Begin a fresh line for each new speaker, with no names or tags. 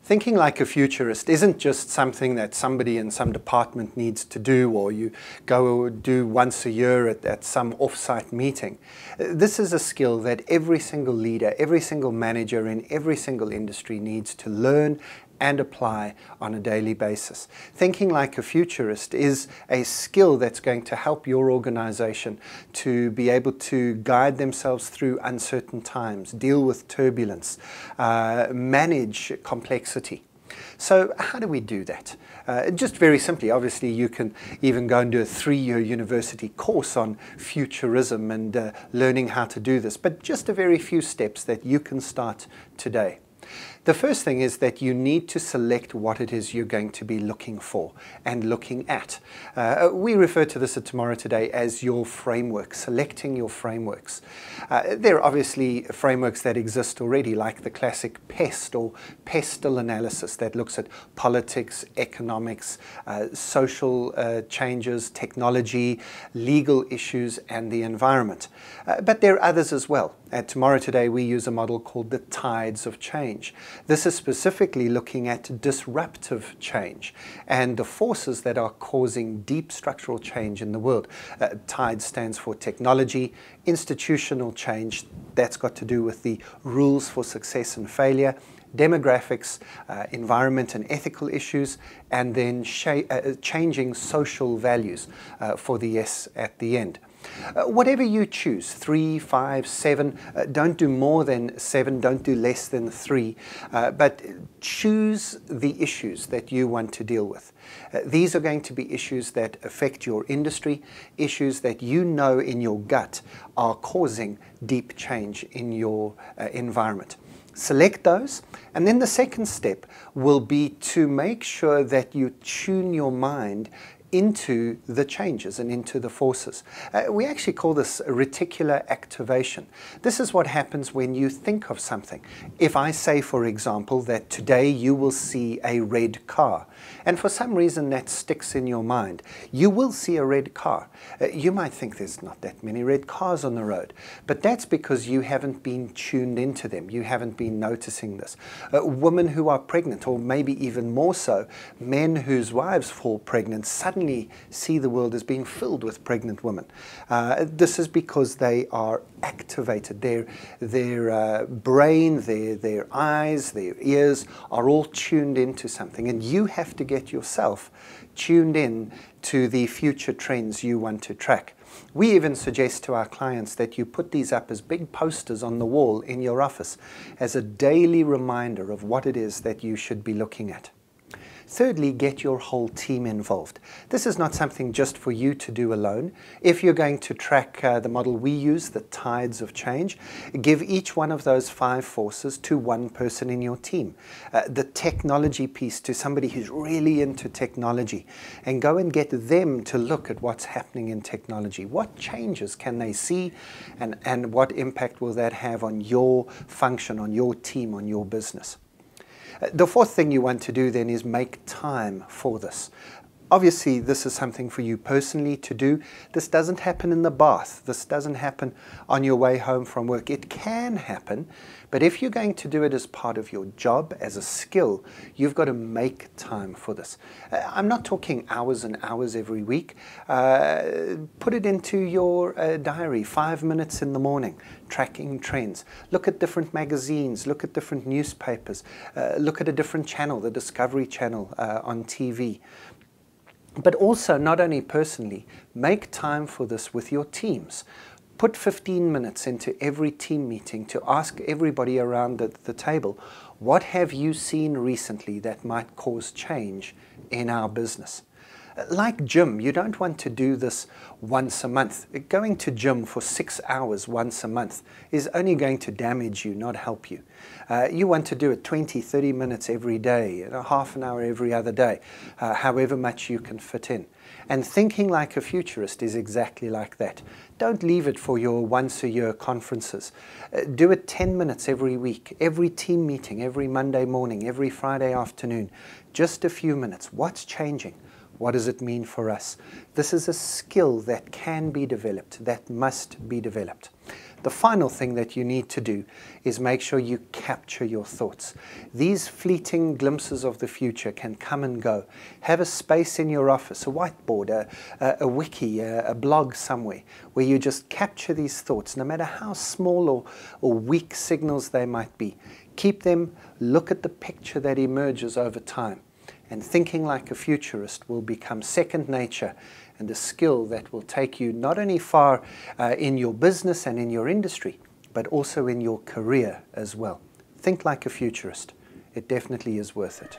Thinking like a futurist isn't just something that somebody in some department needs to do, or you go do once a year at some off-site meeting. This is a skill that every single leader, every single manager in every single industry needs to learn and apply on a daily basis. Thinking like a futurist is a skill that's going to help your organization to be able to guide themselves through uncertain times, deal with turbulence, manage complexity. So how do we do that? Just very simply, obviously you can even go and do a 3-year university course on futurism and learning how to do this, but just a very few steps that you can start today. The first thing is that you need to select what it is you're going to be looking for and looking at. We refer to this at Tomorrow Today as your framework, selecting your frameworks. There are obviously frameworks that exist already, like the classic PEST or PESTLE analysis that looks at politics, economics, social changes, technology, legal issues, and the environment. But there are others as well. At Tomorrow Today, we use a model called the Tides of Change. This is specifically looking at disruptive change and the forces that are causing deep structural change in the world. TIDE stands for technology, institutional change, that's got to do with the rules for success and failure, demographics, environment and ethical issues, and then changing social values for the S at the end. Whatever you choose, 3, 5, 7, don't do more than 7, don't do less than 3, but choose the issues that you want to deal with. These are going to be issues that affect your industry, issues that you know in your gut are causing deep change in your environment. Select those, and then the second step will be to make sure that you tune your mind into the changes and into the forces. We actually call this reticular activation. This is what happens when you think of something. If I say, for example, that today you will see a red car, and for some reason that sticks in your mind, you will see a red car. You might think there's not that many red cars on the road, but that's because you haven't been tuned into them. You haven't been noticing this. Women who are pregnant, or maybe even more so, men whose wives fall pregnant, suddenly see the world as being filled with pregnant women. This is because they are activated. Their brain, their eyes, their ears are all tuned into something, and you have to get yourself tuned in to the future trends you want to track. We even suggest to our clients that you put these up as big posters on the wall in your office as a daily reminder of what it is that you should be looking at. Thirdly, get your whole team involved. This is not something just for you to do alone. If you're going to track the model we use, the Tides of Change, give each one of those 5 forces to one person in your team. The technology piece to somebody who's really into technology, and go and get them to look at what's happening in technology. What changes can they see, and what impact will that have on your function, on your team, on your business? The fourth thing you want to do then is make time for this. Obviously, this is something for you personally to do. This doesn't happen in the bath. This doesn't happen on your way home from work. It can happen, but if you're going to do it as part of your job, as a skill, you've got to make time for this. I'm not talking hours and hours every week. Put it into your diary, 5 minutes in the morning, tracking trends. Look at different magazines, look at different newspapers, look at a different channel, the Discovery Channel on TV. But also, not only personally, make time for this with your teams. Put 15 minutes into every team meeting to ask everybody around the table, what have you seen recently that might cause change in our business? Like gym, you don't want to do this once a month. Going to gym for 6 hours once a month is only going to damage you, not help you. You want to do it 20, 30 minutes every day, half an hour every other day, however much you can fit in. And thinking like a futurist is exactly like that. Don't leave it for your once-a-year conferences. Do it 10 minutes every week, every team meeting, every Monday morning, every Friday afternoon. Just a few minutes. What's changing? What does it mean for us? This is a skill that can be developed, that must be developed. The final thing that you need to do is make sure you capture your thoughts. These fleeting glimpses of the future can come and go. Have a space in your office, a whiteboard, a wiki, a blog somewhere, where you just capture these thoughts, no matter how small or weak signals they might be. Keep them, look at the picture that emerges over time. And thinking like a futurist will become second nature and a skill that will take you not only far in your business and in your industry, but also in your career as well. Think like a futurist. It definitely is worth it.